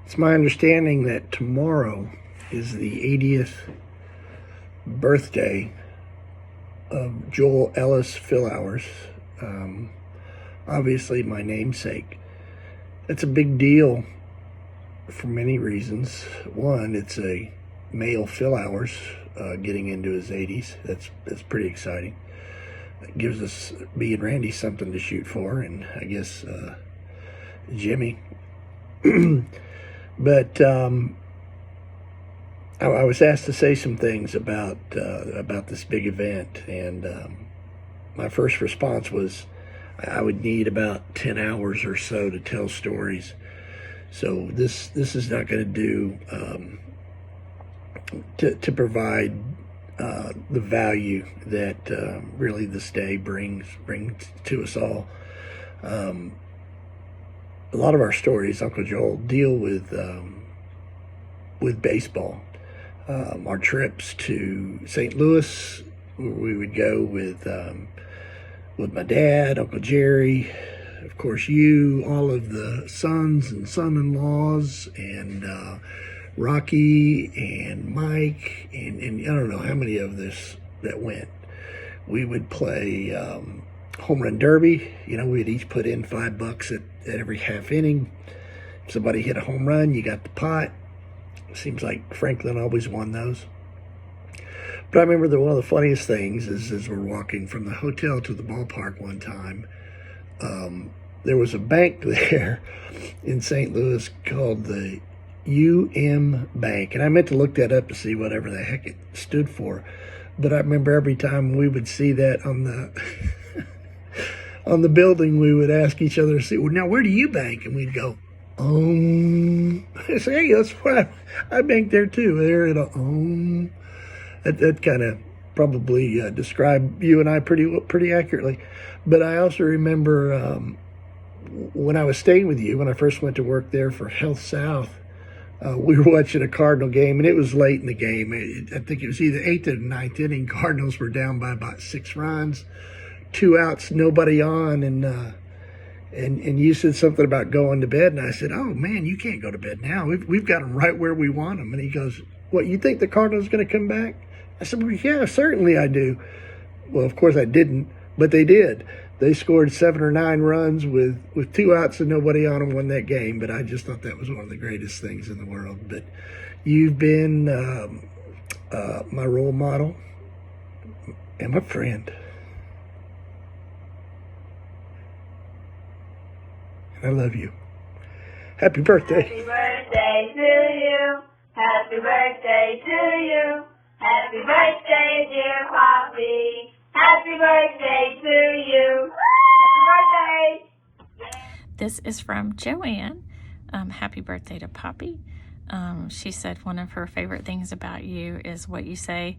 It's my understanding that tomorrow is the 80th birthday of Joel Ellis Philhours, um, obviously my namesake. It's a big deal for many reasons. One, it's a male Philhours getting into his 80s. That's pretty exciting. It gives us, me and Randy, something to shoot for, and I guess Jimmy. But I was asked to say some things about this big event, and my first response was I would need about 10 hours or so to tell stories. So this is not going to do to provide the value that really this day brings to us all. A lot of our stories, Uncle Joel, deal with baseball. Our trips to St. Louis, where we would go with my dad, Uncle Jerry, of course you, all of the sons and son-in-laws, and Rocky and Mike, and I don't know how many of this that went. We would play home run derby. We'd each put in $5 at every half inning. If somebody hit a home run, you got the pot. Seems like Franklin always won those. But I remember that one of the funniest things is as we're walking from the hotel to the ballpark one time, there was a bank there in St. Louis called the UM Bank. And I meant to look that up to see whatever the heck it stood for. But I remember every time we would see that on the on the building, we would ask each other, "See, well, now where do you bank?" And we'd go, I say, "Hey, that's where I bank there too." There at that kind of probably described you and I pretty accurately. But I also remember when I was staying with you, when I first went to work there for Health South, we were watching a Cardinal game, and it was late in the game. I think it was either 8th or 9th inning. Cardinals were down by about 6 runs, 2 outs, nobody on, and you said something about going to bed, and I said, "Oh man, you can't go to bed now. We've got them right where we want them." And he goes, "What, you think the Cardinals are going to come back?" I said, "Well, yeah, certainly I do." Well, of course I didn't, but they did. They scored 7 or 9 runs with 2 outs and nobody on them, won that game. But I just thought that was one of the greatest things in the world. But you've been my role model and my friend. I love you. Happy birthday. Happy birthday to you. Happy birthday to you. Happy birthday, dear Poppy. Happy birthday to you. Happy birthday. This is from Joanne. Happy birthday to Poppy. She said one of her favorite things about you is what you say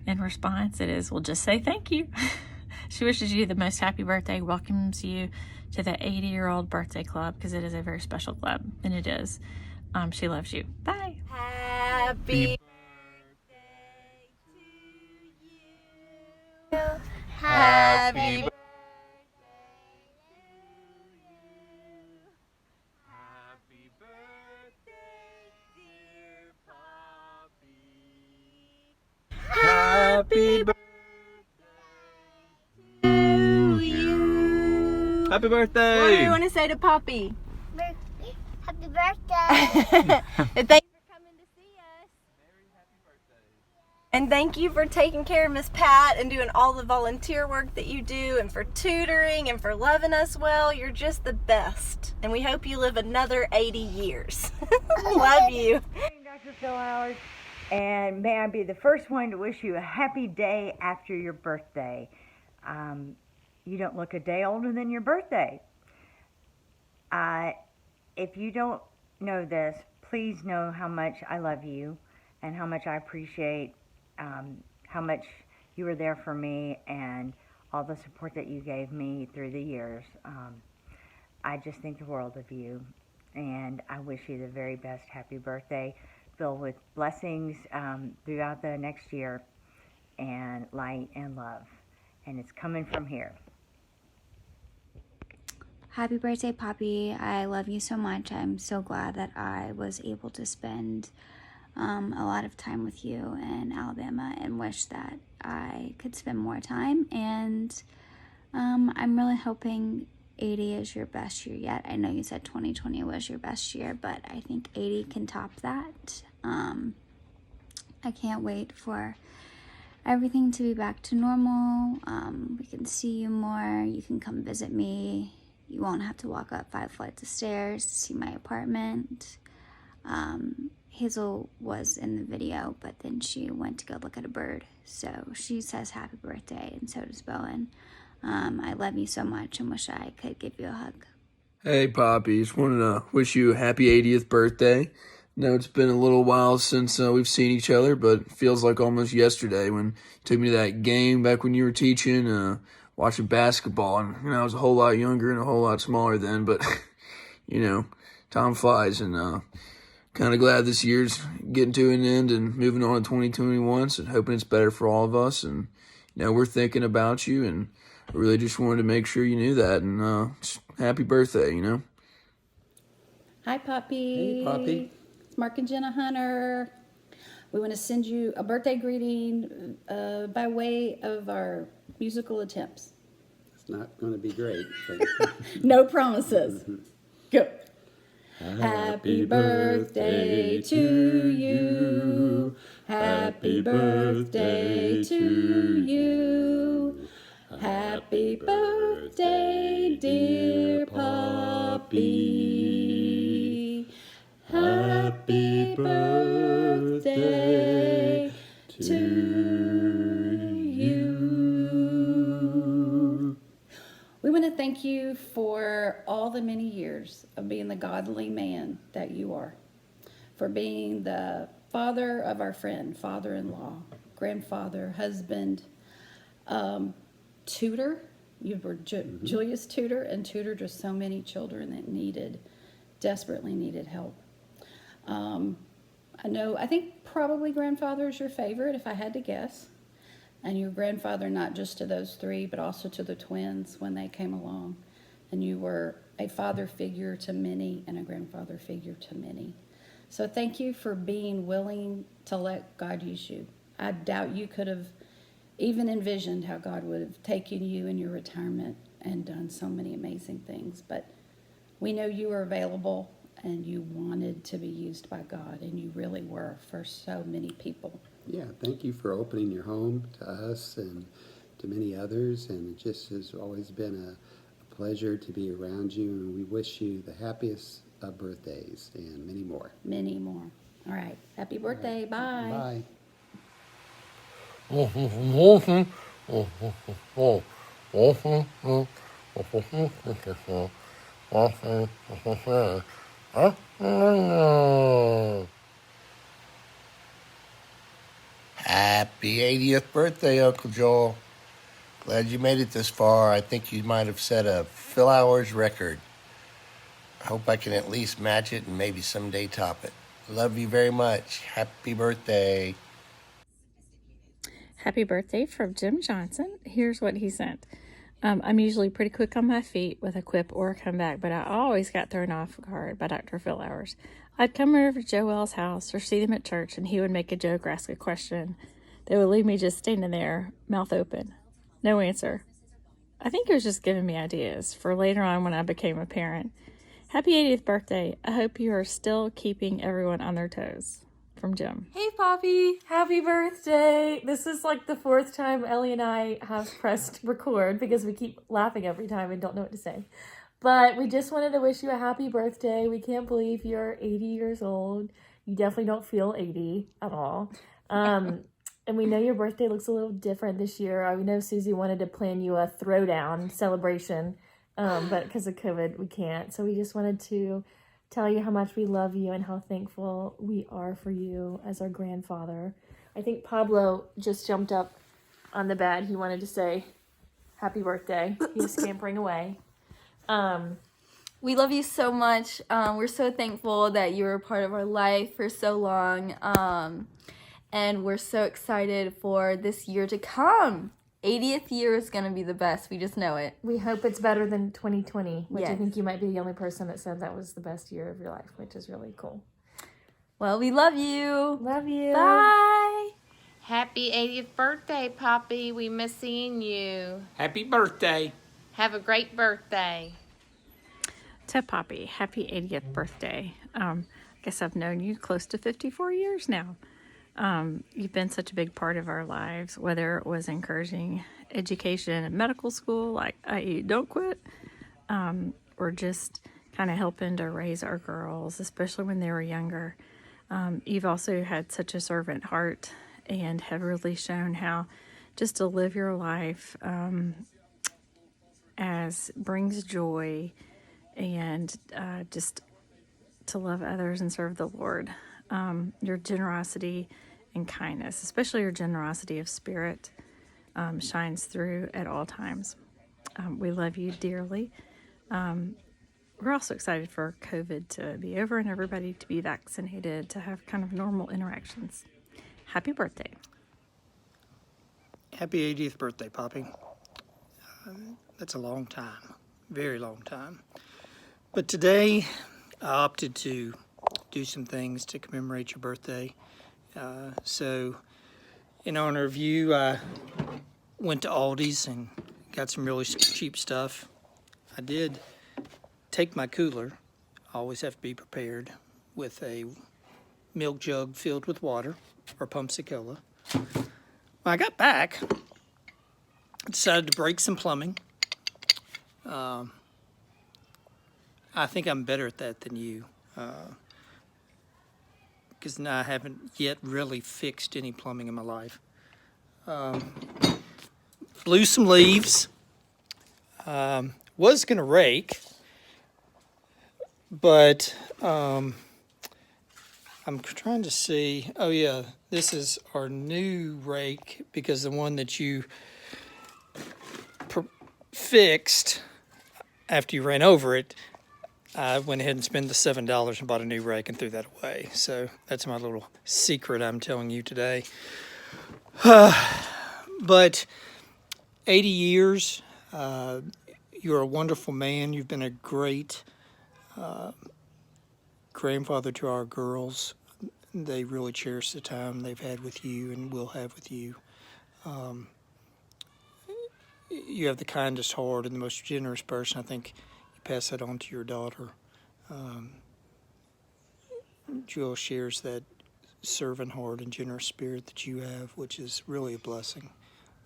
in response. It is, "Well, just say thank you." She wishes you the most happy birthday, welcomes you to the 80-year-old birthday club, because it is a very special club, and it is. She loves you. Bye. Happy birthday to you. Happy birthday. Happy birthday, dear Poppy. Happy birthday to you. Happy birthday! What do you want to say to Poppy? Happy birthday. And thanks for coming to see us. And thank you for taking care of Miss Pat and doing all the volunteer work that you do, and for tutoring and for loving us well. You're just the best. And we hope you live another 80 years. Love you. Dr. Philhours, and may I be the first one to wish you a happy day after your birthday. You don't look a day older than your birthday. If you don't know this, please know how much I love you and how much I appreciate how much you were there for me and all the support that you gave me through the years. I just think the world of you, and I wish you the very best happy birthday, filled with blessings throughout the next year, and light and love. And it's coming from here. Happy birthday, Poppy. I love you so much. I'm so glad that I was able to spend a lot of time with you in Alabama, and wish that I could spend more time. And I'm really hoping 80 is your best year yet. I know you said 2020 was your best year, but I think 80 can top that. I can't wait for everything to be back to normal. We can see you more. You can come visit me. You won't have to walk up 5 flights of stairs to see my apartment. Hazel was in the video, but then she went to go look at a bird. So she says happy birthday, and so does Bowen. I love you so much and wish I could give you a hug. Hey, Poppy. Just wanted to wish you a happy 80th birthday. Know it's been a little while since we've seen each other, but it feels like almost yesterday when you took me to that game back when you were teaching, watching basketball. And, I was a whole lot younger and a whole lot smaller then, but, time flies. And kind of glad this year's getting to an end and moving on to 2021, so hoping it's better for all of us. And, we're thinking about you, and I really just wanted to make sure you knew that. And just happy birthday, Hi, Poppy. Hey, Poppy. It's Mark and Jenna Hunter. We want to send you a birthday greeting by way of our musical attempts. It's not going to be great. No promises. Go. Happy birthday to you. Happy birthday to you. Happy birthday, dear Poppy. Happy birthday to you. We want to thank you for all the many years of being the godly man that you are, for being the father of our friend, father-in-law, grandfather, husband, tutor. You were Julia's tutor and tutored just so many children that desperately needed help. I think probably grandfather is your favorite, if I had to guess. And your grandfather, not just to those 3, but also to the twins when they came along. And you were a father figure to many and a grandfather figure to many. So thank you for being willing to let God use you. I doubt you could have even envisioned how God would have taken you in your retirement and done so many amazing things. But we know you were available and you wanted to be used by God, and you really were for so many people. Yeah, thank you for opening your home to us and to many others, and it just has always been a pleasure to be around you, and we wish you the happiest of birthdays and many more. Many more. All right. Happy birthday. Bye. Bye. Happy 80th birthday, Uncle Joel. Glad you made it this far. I think you might have set a Phil Hours record. I hope I can at least match it and maybe someday top it. Love you very much. Happy birthday. Happy birthday from Jim Johnson. Here's what he sent. I'm usually pretty quick on my feet with a quip or a comeback, but I always got thrown off guard by Dr. Phil Hours. I'd come over to Joel's house or see them at church, and he would make a joke or ask a question. They would leave me just standing there, mouth open. No answer. I think he was just giving me ideas for later on when I became a parent. Happy 80th birthday. I hope you are still keeping everyone on their toes. From Jim. Hey Poppy, happy birthday. This is like the 4th time Ellie and I have pressed record because we keep laughing every time and don't know what to say. But we just wanted to wish you a happy birthday. We can't believe you're 80 years old. You definitely don't feel 80 at all. And we know your birthday looks a little different this year. I know Susie wanted to plan you a throwdown celebration, but because of COVID, we can't. So we just wanted to tell you how much we love you and how thankful we are for you as our grandfather. I think Pablo just jumped up on the bed. He wanted to say happy birthday. He was scampering away. We love you so much. We're so thankful that you were a part of our life for so long. And we're so excited for this year to come. 80th year is going to be the best. We just know it. We hope it's better than 2020, which I Yes. think you might be the only person that said that was the best year of your life, which is really cool. Well, we love you. Love you. Bye. Happy 80th birthday, Poppy. We miss seeing you. Happy birthday. Have a great birthday. To Poppy, happy 80th birthday. I guess I've known you close to 54 years now. You've been such a big part of our lives, whether it was encouraging education in medical school, like i.e. don't quit, or just kind of helping to raise our girls, especially when they were younger. You've also had such a servant heart and have really shown how just to live your life as brings joy and just to love others and serve the Lord. Your generosity and kindness, especially your generosity of spirit, shines through at all times. We love you dearly. We're also excited for COVID to be over and everybody to be vaccinated, to have kind of normal interactions. Happy birthday. Happy 80th birthday, Poppy. That's a long time, very long time. But today I opted to do some things to commemorate your birthday. So in honor of you, I went to Aldi's and got some really cheap stuff. I did take my cooler. I always have to be prepared with a milk jug filled with water or Pumpsicola. When I got back, I decided to break some plumbing. I think I'm better at that than you, because I haven't yet really fixed any plumbing in my life. Blew some leaves. Was gonna rake, but I'm trying to see. Oh yeah, this is our new rake, because the one that you fixed after you ran over it, I went ahead and spent the $7 and bought a new rake and threw that away. So that's my little secret I'm telling you today. But 80 years, you're a wonderful man. You've been a great grandfather to our girls. They really cherish the time they've had with you and will have with you. You have the kindest heart and the most generous person. I think you pass that on to your daughter. Jewel shares that servant heart and generous spirit that you have, which is really a blessing.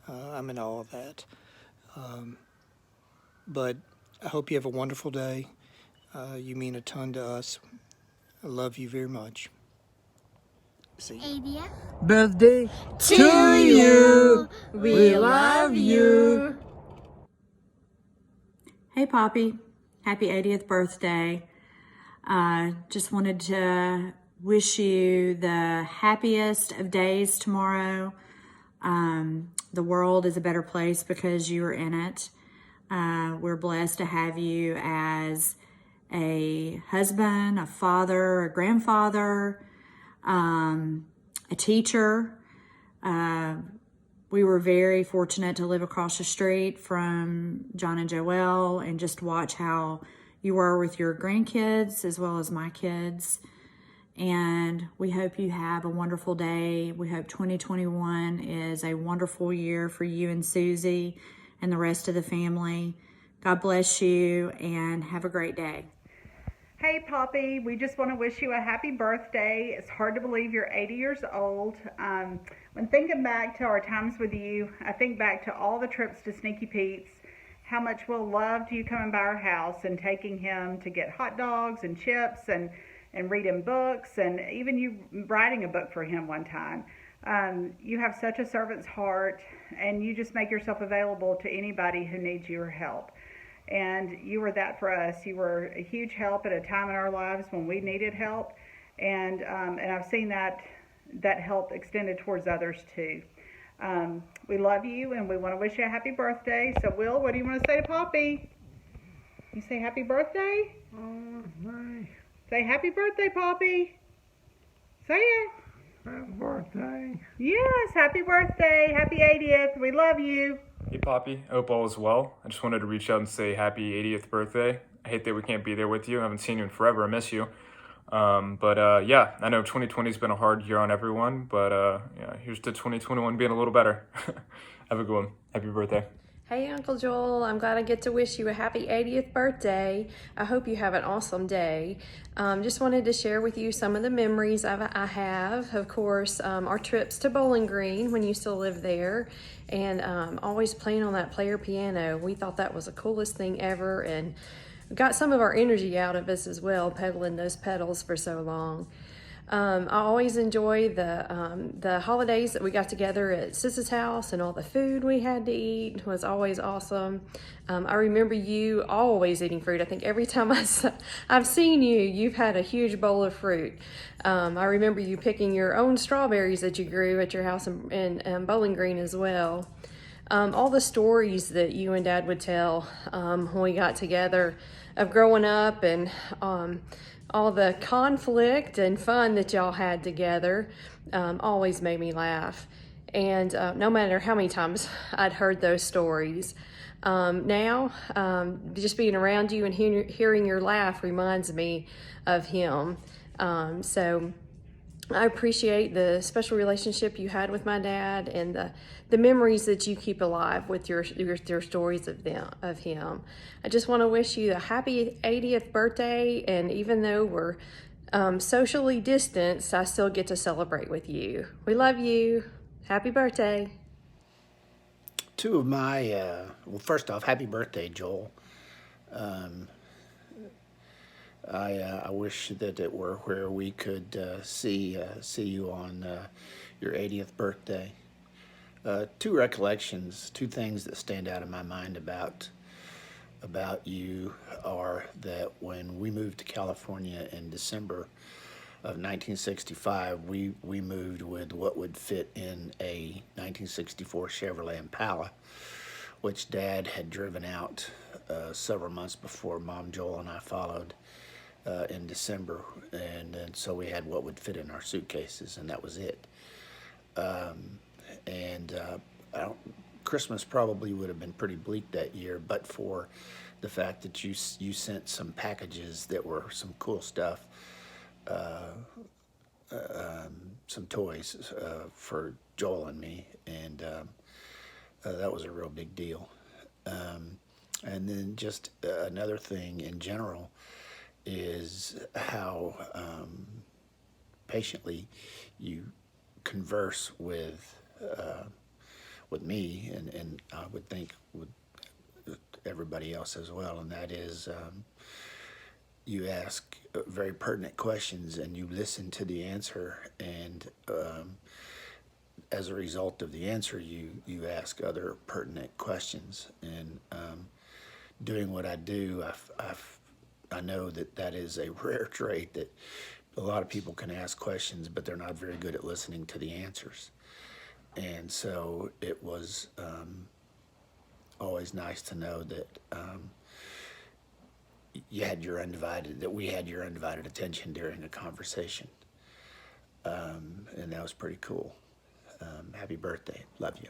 I'm in awe of that. But I hope you have a wonderful day. You mean a ton to us. I love you very much. See you. 80th birthday to you. We love you. Hey, Poppy. Happy 80th birthday. Just wanted to wish you the happiest of days tomorrow. The world is a better place because you are in it. We're blessed to have you as a husband, a father, a grandfather, a teacher. We were very fortunate to live across the street from John and Joelle and just watch how you were with your grandkids as well as my kids. And we hope you have a wonderful day. We hope 2021 is a wonderful year for you and Susie and the rest of the family. God bless you and have a great day. Hey, Poppy, we just want to wish you a happy birthday. It's hard to believe you're 80 years old. When thinking back to our times with you, I think back to all the trips to Sneaky Pete's, how much Will loved you coming by our house and taking him to get hot dogs and chips and reading books, and even you writing a book for him one time. You have such a servant's heart, and you just make yourself available to anybody who needs your help. And you were that for us. You were a huge help at a time in our lives when we needed help. And I've seen that help extended towards others too. We love you and we want to wish you a happy birthday. So Will, what do you want to say to Poppy? You say happy birthday? Say happy birthday, Poppy. Say it. Happy birthday. Yes, happy birthday. Happy 80th. We love you. Hey Poppy, I hope all is well. I just wanted to reach out and say happy 80th birthday. I hate that we can't be there with you. I haven't seen you in forever. I miss you. Yeah, I know 2020's been a hard year on everyone, but yeah, here's to 2021 being a little better. Have a good one. Happy birthday. Hey Uncle Joel, I'm glad I get to wish you a happy 80th birthday. I hope you have an awesome day. Just wanted to share with you some of the memories I have. Of course, our trips to Bowling Green when you still lived there, and always playing on that player piano. We thought that was the coolest thing ever, and got some of our energy out of us as well, pedaling those pedals for so long. I always enjoy the holidays that we got together at Sis's house, and all the food we had to eat was always awesome. I remember you always eating fruit. I think every time I've seen you, you've had a huge bowl of fruit. I remember you picking your own strawberries that you grew at your house in Bowling Green as well. All the stories that you and Dad would tell when we got together of growing up, and all the conflict and fun that y'all had together always made me laugh. And no matter how many times I'd heard those stories, now just being around you and hearing your laugh reminds me of him. So I appreciate the special relationship you had with my dad, and the memories that you keep alive with your stories of him. I just want to wish you a happy 80th birthday, and even though we're socially distanced, I still get to celebrate with you. We love you. Happy birthday. Two of my, well, first off, happy birthday, Joel. I wish that it were where we could see you on your 80th birthday. Two recollections, two things that stand out in my mind about you are that when we moved to California in December of 1965, we moved with what would fit in a 1964 Chevrolet Impala, which Dad had driven out several months before Mom, Joel, and I followed in December, and so we had what would fit in our suitcases, and that was it. Christmas probably would have been pretty bleak that year, but for the fact that you sent some packages that were some cool stuff, some toys for Joel and me, and that was a real big deal. And then just another thing in general is how patiently you converse with me, and I would think with everybody else as well, and that is you ask very pertinent questions and you listen to the answer, and as a result of the answer you ask other pertinent questions, and doing what I do, I know that is a rare trait, that a lot of people can ask questions, but they're not very good at listening to the answers. And so it was always nice to know that we had your undivided attention during a conversation. And that was pretty cool. Happy birthday. Love you.